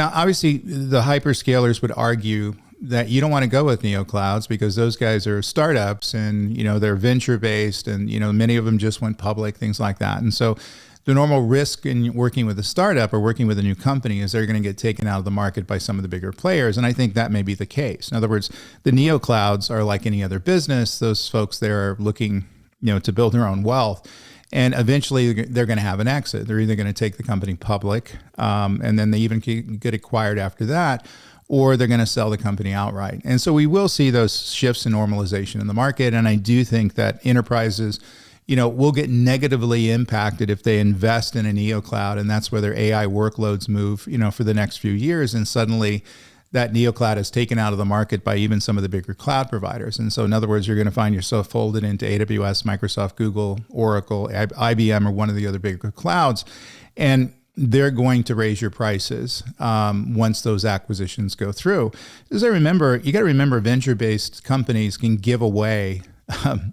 Now, obviously, the hyperscalers would argue that you don't want to go with neoclouds because those guys are startups and, they're venture based and, many of them just went public, things like that. And so the normal risk in working with a startup or working with a new company is they're going to get taken out of the market by some of the bigger players. And I think that may be the case. In other words, the neoclouds are like any other business. Those folks there are looking, to build their own wealth. And eventually they're going to have an exit. They're either going to take the company public, and then they even get acquired after that, or they're going to sell the company outright. And so we will see those shifts in normalization in the market. And I do think that enterprises, will get negatively impacted if they invest in a neocloud, and that's where their AI workloads move, for the next few years. And suddenly that neocloud is taken out of the market by even some of the bigger cloud providers. And so in other words, you're going to find yourself folded into AWS, Microsoft, Google, Oracle, IBM, or one of the other bigger clouds. And they're going to raise your prices once those acquisitions go through. As I remember, you got to remember venture-based companies can give away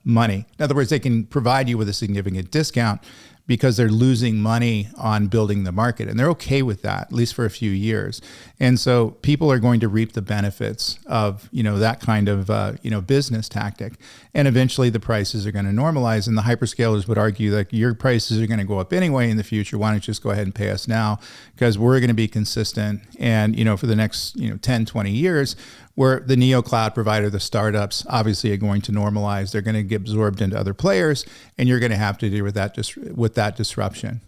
money. In other words, they can provide you with a significant discount because they're losing money on building the market. And they're okay with that, at least for a few years. And so people are going to reap the benefits of, that kind of, business tactic. And eventually the prices are going to normalize. And the hyperscalers would argue that your prices are going to go up anyway in the future. Why don't you just go ahead and pay us now? Because we're going to be consistent. And, for the next, 10, 20 years, where the neo cloud provider, the startups, obviously are going to normalize. They're going to get absorbed into other players, and you're going to have to deal with that disruption.